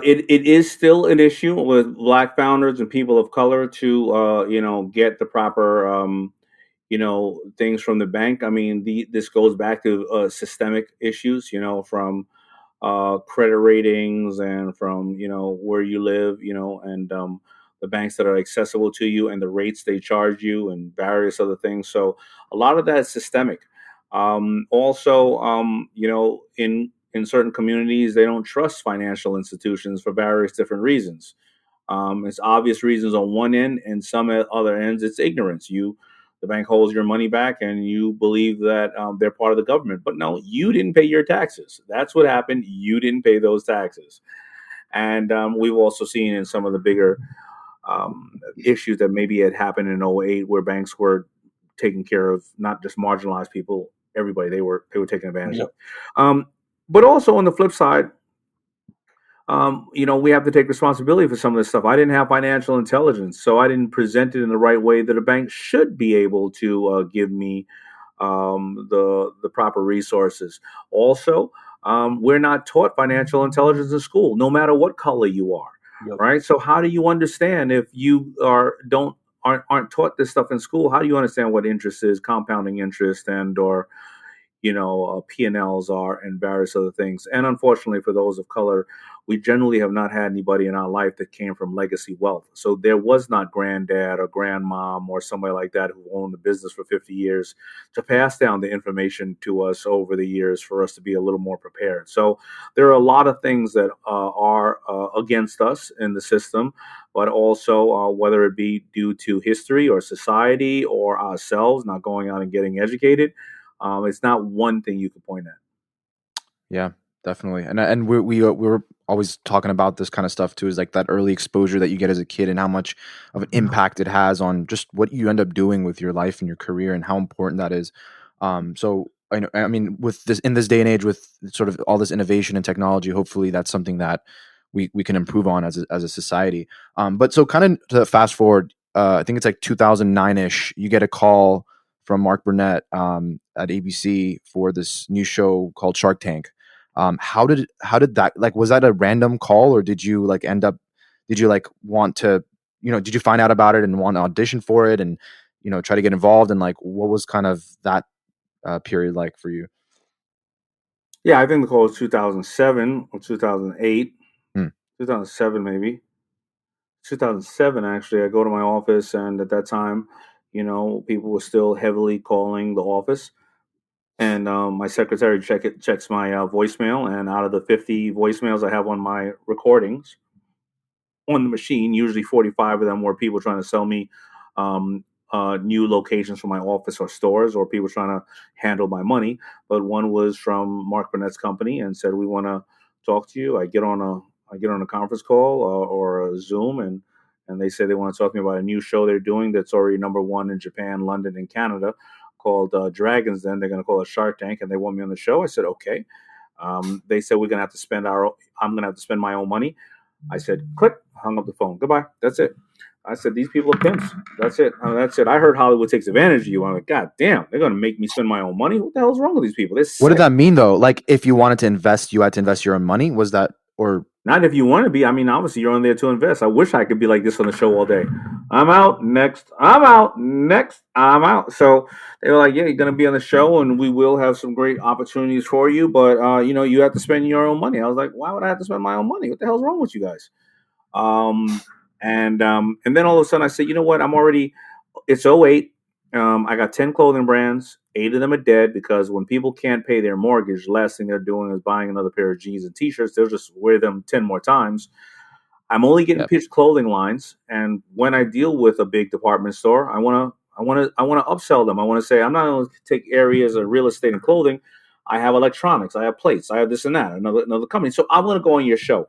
It is still an issue with Black founders and people of color to get the proper things from the bank. I mean, this goes back to systemic issues, from credit ratings, and from where you live, and the banks that are accessible to you, and the rates they charge you, and various other things. So a lot of that is systemic. Also, in certain communities, they don't trust financial institutions for various different reasons. It's obvious reasons on one end, and some at other ends, it's ignorance. The bank holds your money back, and you believe that they're part of the government. But no, you didn't pay your taxes. That's what happened. You didn't pay those taxes. And we've also seen in some of the bigger issues that maybe had happened in '08, where banks were taking care of not just marginalized people, everybody. They were taking advantage of. But also on the flip side, we have to take responsibility for some of this stuff. I didn't have financial intelligence, so I didn't present it in the right way that a bank should be able to give me the proper resources. Also, we're not taught financial intelligence in school, no matter what color you are. Yep. Right. So how do you understand if you aren't taught this stuff in school? How do you understand what interest is, compounding interest, and or P&Ls are, and various other things. And unfortunately, for those of color, we generally have not had anybody in our life that came from legacy wealth. So there was not granddad or grandmom or somebody like that who owned the business for 50 years to pass down the information to us over the years for us to be a little more prepared. So there are a lot of things that are against us in the system, but also whether it be due to history or society or ourselves not going out and getting educated. It's not one thing you can point at. Yeah. Definitely. And we were always talking about this kind of stuff too, is like that early exposure that you get as a kid and how much of an impact it has on just what you end up doing with your life and your career and how important that is. So I mean, with this in this day and age, with sort of all this innovation and technology, hopefully that's something that we can improve on as a society. But so kind of to fast forward, I think it's like 2009 ish. You get a call from Mark Burnett at ABC for this new show called Shark Tank. How did that, like, was that a random call, or did you like end up, did you like want to, did you find out about it and want to audition for it and try to get involved, and like what was kind of that period like for you? Yeah, I think the call was 2007 or 2008, Hmm. 2007 maybe. 2007 actually. I go to my office, and at that time, people were still heavily calling the office. And my secretary checks my voicemail, and out of the 50 voicemails I have on my recordings on the machine, usually 45 of them were people trying to sell me um, new locations for my office or stores, or people trying to handle my money. But one was from Mark Burnett's company and said, "We want to talk to you." I get on a conference call or a Zoom, and they say they want to talk to me about a new show they're doing that's already number one in Japan, London, and Canada, called Dragons. Then they're going to call it Shark Tank, and they want me on the show. I said, "Okay." They said we're gonna have to spend our. I'm gonna have to spend my own money. I said, click, hung up the phone. Goodbye. That's it. I said, these people are pimps. That's it. That's it. I heard Hollywood takes advantage of you. I'm like, God damn, they're going to make me spend my own money? What the hell is wrong with these people? They're What did sick. that mean though? Like, if you wanted to invest, you had to invest your own money, was that, or Not if you want to be. I mean, obviously, you're on there to invest. I wish I could be like this on the show all day. I'm out. Next. I'm out. Next. I'm out. So they were like, yeah, you're going to be on the show, and we will have some great opportunities for you. But, you have to spend your own money. I was like, why would I have to spend my own money? What the hell's wrong with you guys? Um, and then all of a sudden I said, you know what? It's '08. I got 10 clothing brands. 8 of them are dead because when people can't pay their mortgage, the last thing they're doing is buying another pair of jeans and t-shirts. They'll just wear them 10 more times. I'm only getting yeah, pitched clothing lines. And when I deal with a big department store, I want to upsell them. I want to say, I'm not going to take areas of real estate and clothing. I have electronics. I have plates. I have this and that. Another company. So I'm going to go on your show.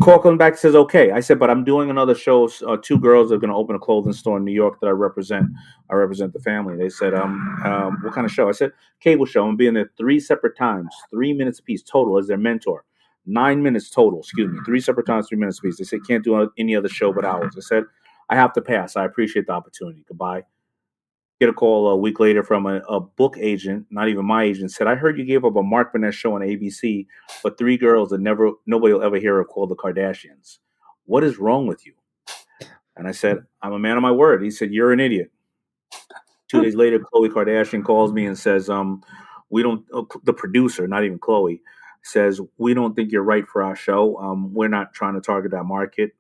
Call comes back, says okay. I said, but I'm doing another show. Two girls are going to open a clothing store in New York that I represent. I represent the family. They said, what kind of show? I said, cable show. I'm being there 3 separate times, 3 minutes apiece total as their mentor. 9 minutes total. Excuse me, 3 separate times, 3 minutes apiece. They said can't do any other show but ours. I said, I have to pass. I appreciate the opportunity. Goodbye. Get a call a week later from a book agent, not even my agent, said, I heard you gave up a Mark Burnett show on ABC, but 3 girls that nobody will ever hear of called the Kardashians. What is wrong with you? And I said, I'm a man of my word. He said, you're an idiot. 2 days later, Khloe Kardashian calls me and says, we don't, the producer, not even Khloe, says, we don't think you're right for our show. We're not trying to target that market.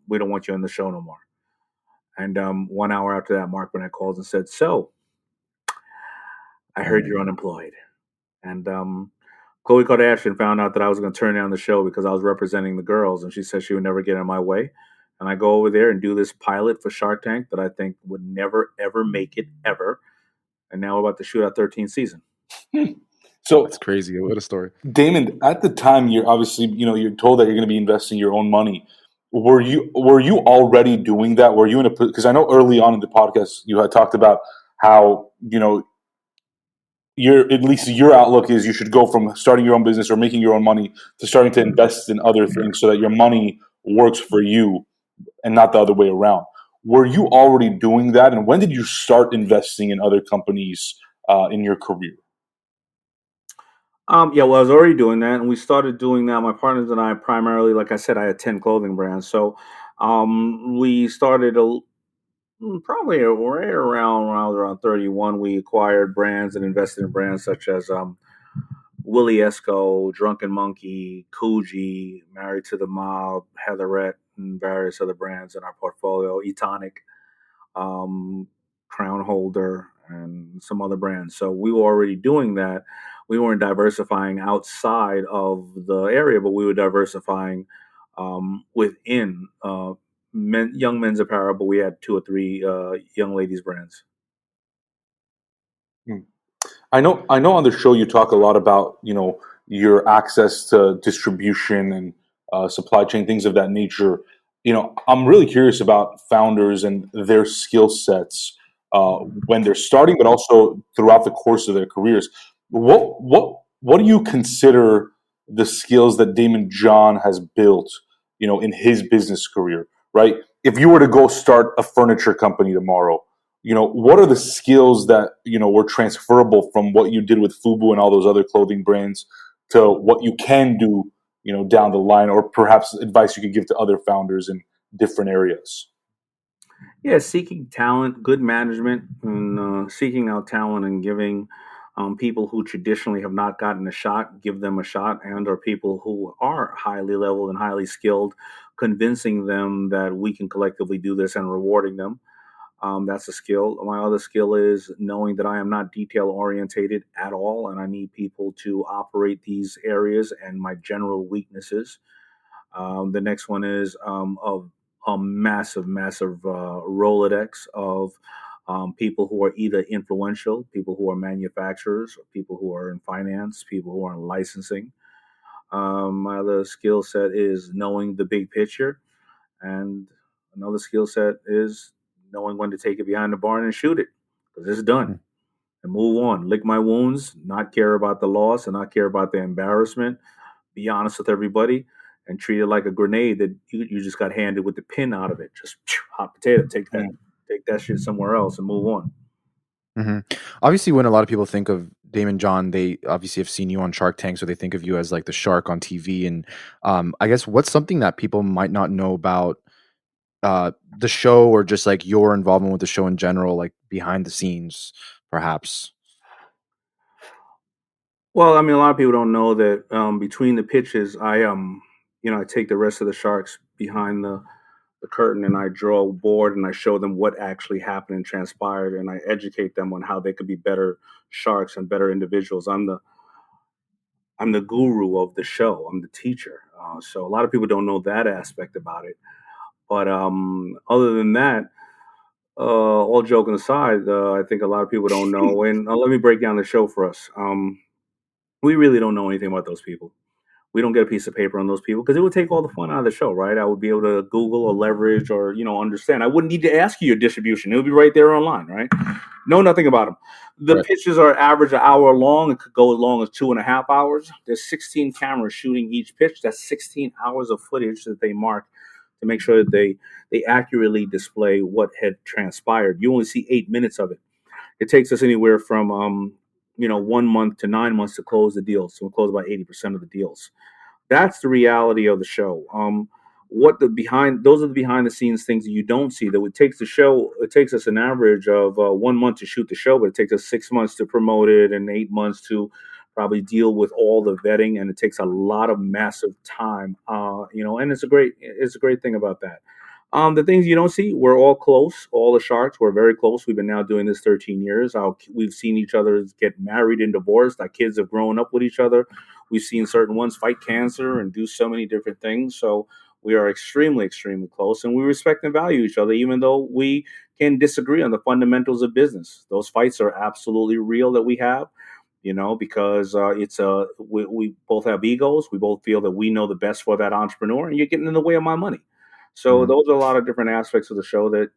We don't want you on the show no more. And 1 hour after that, Mark Burnett calls and said, so I heard you're unemployed. And Khloe Kardashian found out that I was going to turn down the show because I was representing the girls, and she said she would never get in my way. And I go over there and do this pilot for Shark Tank that I think would never, ever make it, ever. And now we're about to shoot our 13th season. So, that's crazy. What a story. Daymond, at the time, you're obviously, you're told that you're going to be investing your own money. Were you already doing that? Were you in a, because I know early on in the podcast you had talked about how your, at least your outlook is you should go from starting your own business or making your own money to starting to invest in other things so that your money works for you and not the other way around. Were you already doing that, and when did you start investing in other companies in your career? Yeah, well, I was already doing that, and we started doing that. My partners and I primarily, like I said, I had 10 clothing brands. So we started probably right around when I was around 31. We acquired brands and invested in brands such as Willie Esco, Drunken Monkey, Coogee, Married to the Mob, Heatherette, and various other brands in our portfolio, Etonic, um, Crown Holder, and some other brands. So we were already doing that. We weren't diversifying outside of the area, but we were diversifying within young men's apparel. But we had 2 or 3 young ladies brands. I know on the show you talk a lot about, your access to distribution and supply chain, things of that nature. I'm really curious about founders and their skill sets when they're starting, but also throughout the course of their careers. What do you consider the skills that Daymond John has built, in his business career, right? If you were to go start a furniture company tomorrow, what are the skills that, were transferable from what you did with FUBU and all those other clothing brands to what you can do, down the line, or perhaps advice you could give to other founders in different areas? Yeah, seeking talent, good management, and seeking out talent and giving people who traditionally have not gotten a shot, give them a shot, and or people who are highly leveled and highly skilled, convincing them that we can collectively do this and rewarding them. That's a skill. My other skill is knowing that I am not detail orientated at all, and I need people to operate these areas and my general weaknesses. The next one is a massive, massive Rolodex of people who are either influential, people who are manufacturers, or people who are in finance, people who are in licensing. My other skill set is knowing the big picture, and another skill set is knowing when to take it behind the barn and shoot it because it's done and move on. Lick my wounds, not care about the loss and not care about the embarrassment. Be honest with everybody and treat it like a grenade that you just got handed with the pin out of it. Just hot potato, take that shit somewhere else and move on. Hmm. Obviously, when a lot of people think of Daymond John, they obviously have seen you on Shark Tank, so they think of you as like the shark on TV. And I guess what's something that people might not know about the show, or just like your involvement with the show in general, like behind the scenes, perhaps? Well, I mean, a lot of people don't know that between the pitches, I take the rest of the sharks behind the curtain and I draw a board and I show them what actually happened and transpired and I educate them on how they could be better sharks and better individuals. I'm the guru of the show. I'm the teacher. So a lot of people don't know that aspect about it. But other than that, all joking aside, I think a lot of people don't know. And let me break down the show for us. We really don't know anything about those people. We don't get a piece of paper on those people because it would take all the fun out of the show, right? I would be able to Google or leverage or understand. I wouldn't need to ask you your distribution; it would be right there online, right? Know nothing about them. The Right. pitches are average an hour long. It could go as long as 2.5 hours. There's 16 cameras shooting each pitch. That's 16 hours of footage that they mark to make sure that they accurately display what had transpired. You only see 8 minutes of it. It takes us anywhere from 1 month to 9 months to close the deals. So we close about 80% of the deals. That's the reality of the show. What the behind those are the behind the scenes things that you don't see. That it takes the show. It takes us an average of 1 month to shoot the show, but it takes us 6 months to promote it and 8 months to probably deal with all the vetting, and it takes a lot of massive time. And it's a great thing about that. The things you don't see, we're all close. All the sharks, we're very close. We've been now doing this 13 years. We've seen each other get married and divorced. Our kids have grown up with each other. We've seen certain ones fight cancer and do so many different things. So we are extremely, extremely close, and we respect and value each other, even though we can disagree on the fundamentals of business. Those fights are absolutely real that we have. Because we both have egos. We both feel that we know the best for that entrepreneur, and you're getting in the way of my money. So Mhm. those are a lot of different aspects of the show that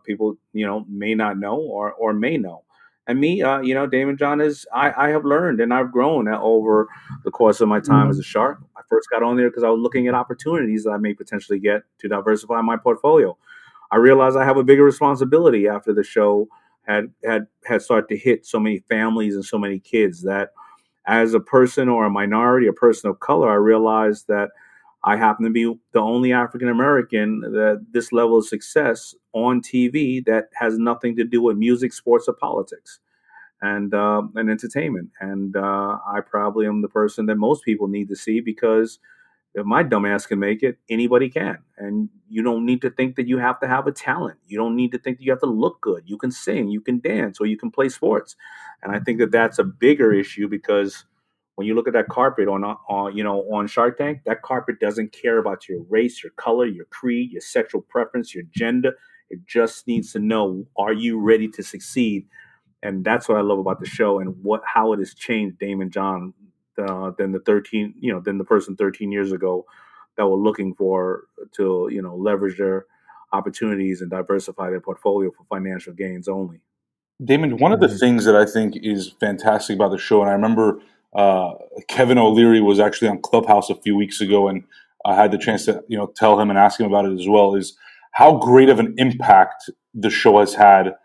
people may not know or may know. And me, Daymond John I have learned and I've grown over the course of my time as a shark. I first got on there because I was looking at opportunities that I may potentially get to diversify my portfolio. I realized I have a bigger responsibility after the show had started to hit so many families and so many kids that as a person or a minority, a person of color, I realized that I happen to be the only African American that this level of success on TV that has nothing to do with music, sports, or politics and entertainment. And I probably am the person that most people need to see because if my dumbass can make it, anybody can. And you don't need to think that you have to have a talent. You don't need to think that you have to look good. You can sing, you can dance, or you can play sports. And I think that that's a bigger issue because when you look at that carpet on Shark Tank, that carpet doesn't care about your race, your color, your creed, your sexual preference, your gender. It just needs to know, are you ready to succeed? And that's what I love about the show and how it has changed Daymond John than the person 13 years ago that were looking to leverage their opportunities and diversify their portfolio for financial gains only. Damon, one of the things that I think is fantastic about the show, and I remember Kevin O'Leary was actually on Clubhouse a few weeks ago, and I had the chance to tell him and ask him about it as well, is how great of an impact the show has had,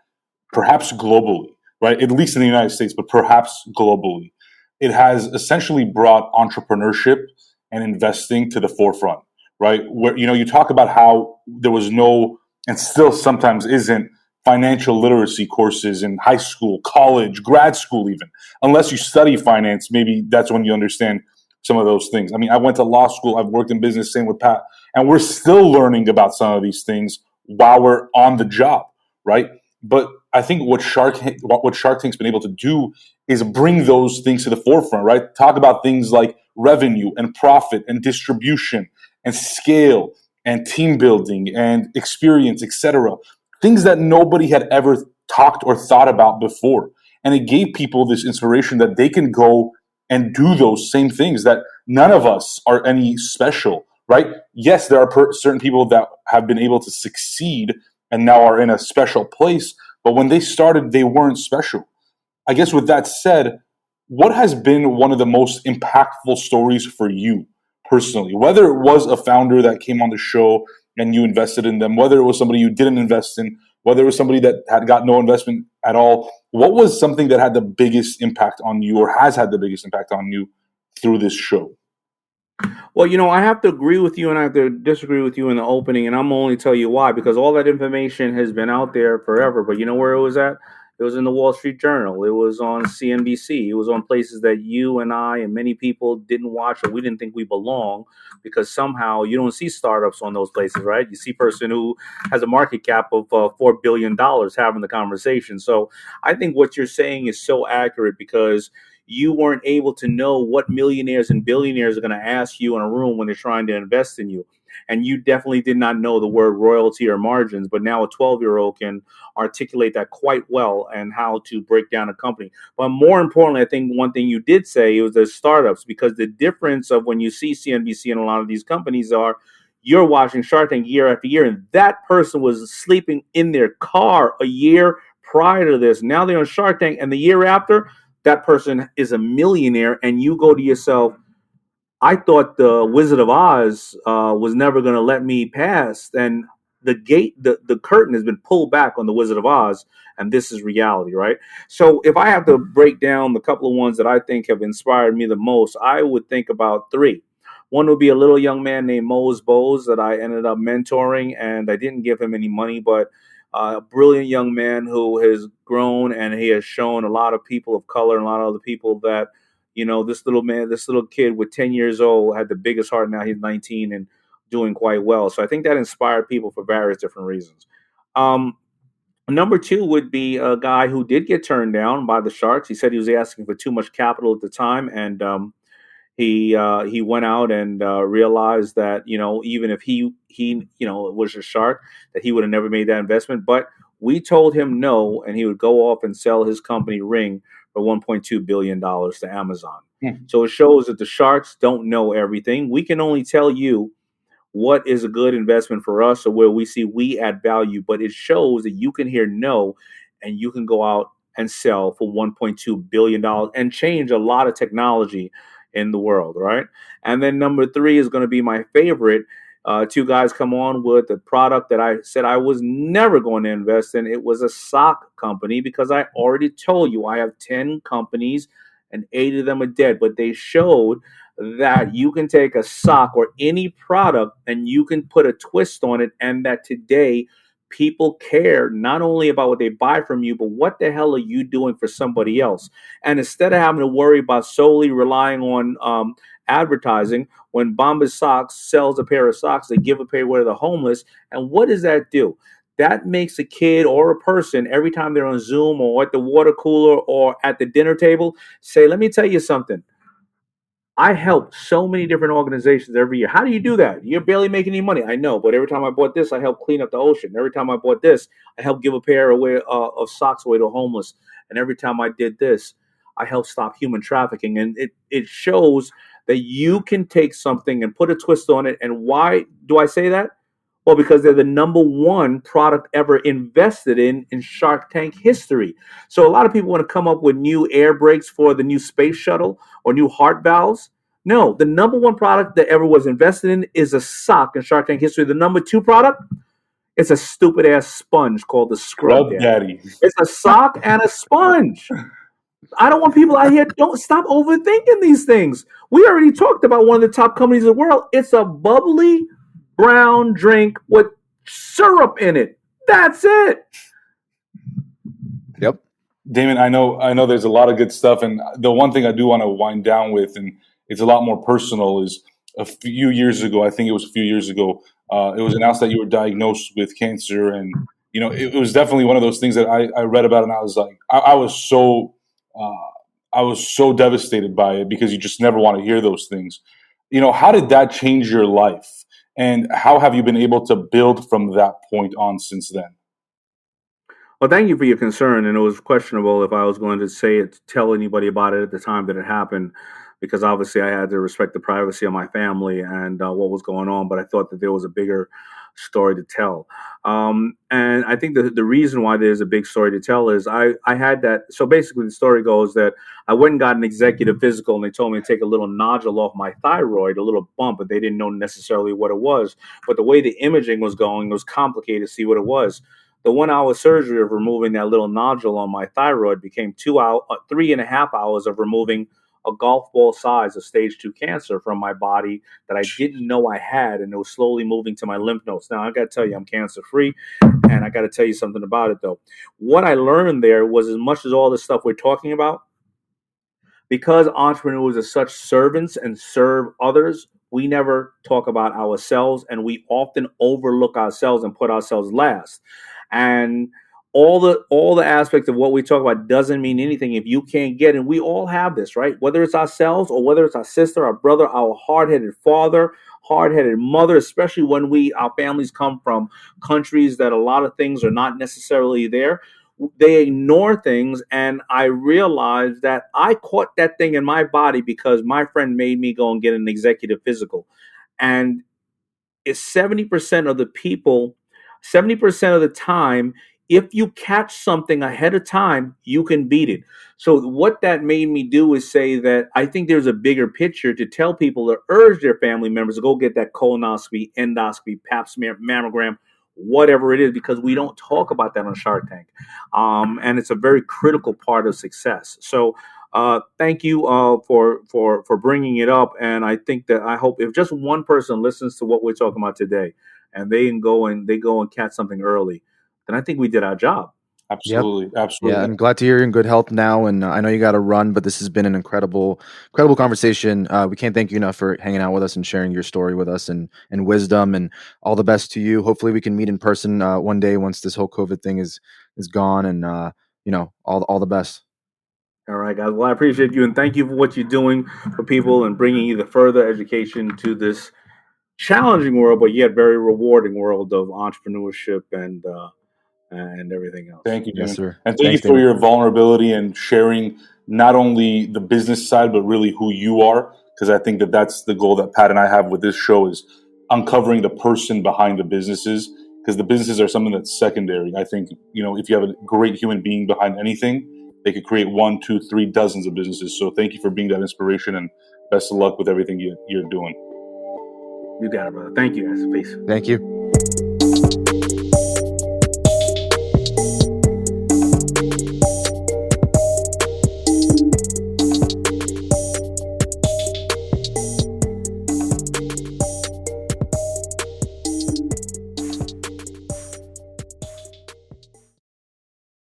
perhaps globally, right? At least in the United States, but perhaps globally. It has essentially brought entrepreneurship and investing to the forefront, right? Where you talk about how there was no, and still sometimes isn't, financial literacy courses in high school, college, grad school, even. Unless you study finance, maybe that's when you understand some of those things. I mean, I went to law school, I've worked in business, same with Pat, and we're still learning about some of these things while we're on the job, right? But I think what Shark Tank's been able to do is bring those things to the forefront, right? Talk about things like revenue and profit and distribution and scale and team building and experience, etc. Things that nobody had ever talked or thought about before. And it gave people this inspiration that they can go and do those same things, that none of us are any special, right? Yes, there are certain people that have been able to succeed and now are in a special place, but when they started, they weren't special. I guess with that said, what has been one of the most impactful stories for you personally? Whether it was a founder that came on the show and you invested in them, whether it was somebody you didn't invest in, whether it was somebody that had got no investment at all, what was something that had the biggest impact on you or has had the biggest impact on you through this show? Well, I have to agree with you and I have to disagree with you in the opening, and I'm only tell you why, because all that information has been out there forever. But you know where it was at? It was in the Wall Street Journal. It was on CNBC. It was on places that you and I and many people didn't watch, or we didn't think we belong, because somehow you don't see startups on those places, right? You see a person who has a market cap of $4 billion having the conversation. So I think what you're saying is so accurate, because you weren't able to know what millionaires and billionaires are going to ask you in a room when they're trying to invest in you. And you definitely did not know the word royalty or margins, but now a 12-year-old can articulate that quite well and how to break down a company. But more importantly, I think one thing you did say was the startups, because the difference of when you see CNBC and a lot of these companies are, you're watching Shark Tank year after year, and that person was sleeping in their car a year prior to this. Now they're on Shark Tank, and the year after, that person is a millionaire, and you go to yourself, I thought the Wizard of Oz was never going to let me pass. And the curtain has been pulled back on the Wizard of Oz, and this is reality, right? So if I have to break down the couple of ones that I think have inspired me the most, I would think about three. One would be a little young man named Mose Bowes that I ended up mentoring, and I didn't give him any money, but a brilliant young man who has grown, and he has shown a lot of people of color and a lot of other people that, this little kid with 10 years old had the biggest heart. Now he's 19 and doing quite well. So I think that inspired people for various different reasons. Um, Number two would be a guy who did get turned down by the Sharks. He said he was asking for too much capital at the time, and he went out and realized that even if he was a shark, that he would have never made that investment. But we told him no, and he would go off and sell his company Ring for $1.2 billion to Amazon. So it shows that the sharks don't know everything. We can only tell you what is a good investment for us, or where we see we add value. But it shows that you can hear no, and you can go out and sell for $1.2 billion and change a lot of technology in the world, right? And then number three is going to be my favorite. Two guys come on with a product that I said I was never going to invest in. It was a sock company, because I already told you I have 10 companies and 8 of them are dead. But they showed that you can take a sock or any product and you can put a twist on it, and that today people care not only about what they buy from you, but what the hell are you doing for somebody else? And instead of having to worry about solely relying on advertising, when Bombas Socks sells a pair of socks, they give a pair away to the homeless. And what does that do? That makes a kid or a person, every time they're on Zoom or at the water cooler or at the dinner table, say, let me tell you something. I help so many different organizations every year. How do you do that? You're barely making any money. I know, but every time I bought this, I helped clean up the ocean. Every time I bought this, I helped give a pair away of socks away to a homeless. And every time I did this, I help stop human trafficking. And it shows that you can take something and put a twist on it. And why do I say that? Well, because they're the number one product ever invested in Shark Tank history. So a lot of people want to come up with new air brakes for the new space shuttle or new heart valves. No, the number one product that ever was invested in is a sock in Shark Tank history. The number two product, it's a stupid ass sponge called the Scrub Daddy. It's a sock and a sponge. I don't want people out here, don't stop overthinking these things. We already talked about one of the top companies in the world. It's a bubbly brown drink with syrup in it. That's it. Yep. Daymond, I know there's a lot of good stuff, and the one thing I do want to wind down with, and it's a lot more personal, is a few years ago, it was announced that you were diagnosed with cancer, and it was definitely one of those things that I read about, and I was like, I was so devastated by it, because you just never want to hear those things. How did that change your life, and how have you been able to build from that point on since then? Well, thank you for your concern. And it was questionable if I was going to tell anybody about it at the time that it happened, because obviously I had to respect the privacy of my family and what was going on. But I thought that there was a bigger story to tell. And I think the reason why there's a big story to tell is I had that. So basically, the story goes that I went and got an executive physical, and they told me to take a little nodule off my thyroid, a little bump, but they didn't know necessarily what it was. But the way the imaging was going, it was complicated to see what it was. The 1 hour surgery of removing that little nodule on my thyroid became 3.5 hours of removing a golf ball size of stage 2 cancer from my body that I didn't know I had, and it was slowly moving to my lymph nodes. Now, I got to tell you, I'm cancer free, and I got to tell you something about it, though. What I learned there was, as much as all the stuff we're talking about, because entrepreneurs are such servants and serve others, we never talk about ourselves, and we often overlook ourselves and put ourselves last. And all the aspects of what we talk about doesn't mean anything if you can't get it. And we all have this, right? Whether it's ourselves or whether it's our sister, our brother, our hard-headed father, hard-headed mother, especially when our families come from countries that a lot of things are not necessarily there. They ignore things, and I realized that I caught that thing in my body because my friend made me go and get an executive physical. And it's 70% of the people, 70% of the time, if you catch something ahead of time, you can beat it. So what that made me do is say that I think there's a bigger picture to tell people to urge their family members to go get that colonoscopy, endoscopy, pap smear, mammogram, whatever it is, because we don't talk about that on Shark Tank. And it's a very critical part of success. So thank you for bringing it up. And I hope if just one person listens to what we're talking about today, and they go and catch something early, then I think we did our job. Absolutely. Yep. Absolutely. Yeah, I'm glad to hear you're in good health now, and I know you got to run, but this has been an incredible conversation. We can't thank you enough for hanging out with us and sharing your story with us, and wisdom, and all the best to you. Hopefully, we can meet in person one day once this whole COVID thing is gone, and all the best. All right, guys. Well, I appreciate you, and thank you for what you're doing for people and bringing either further education to this challenging world, but yet very rewarding world of entrepreneurship and everything else. Thank you, Daymond. Yes, sir. And thank Thanks, you for Daymond. your vulnerability and sharing not only the business side, but really who you are, because I think that that's the goal that Pat and I have with this show, is uncovering the person behind the businesses, because the businesses are something that's secondary. I think, if you have a great human being behind anything, they could create 1, 2, 3 dozens of businesses. So thank you for being that inspiration, and best of luck with everything you're doing. You got it, brother. Thank you, guys. Peace. Thank you.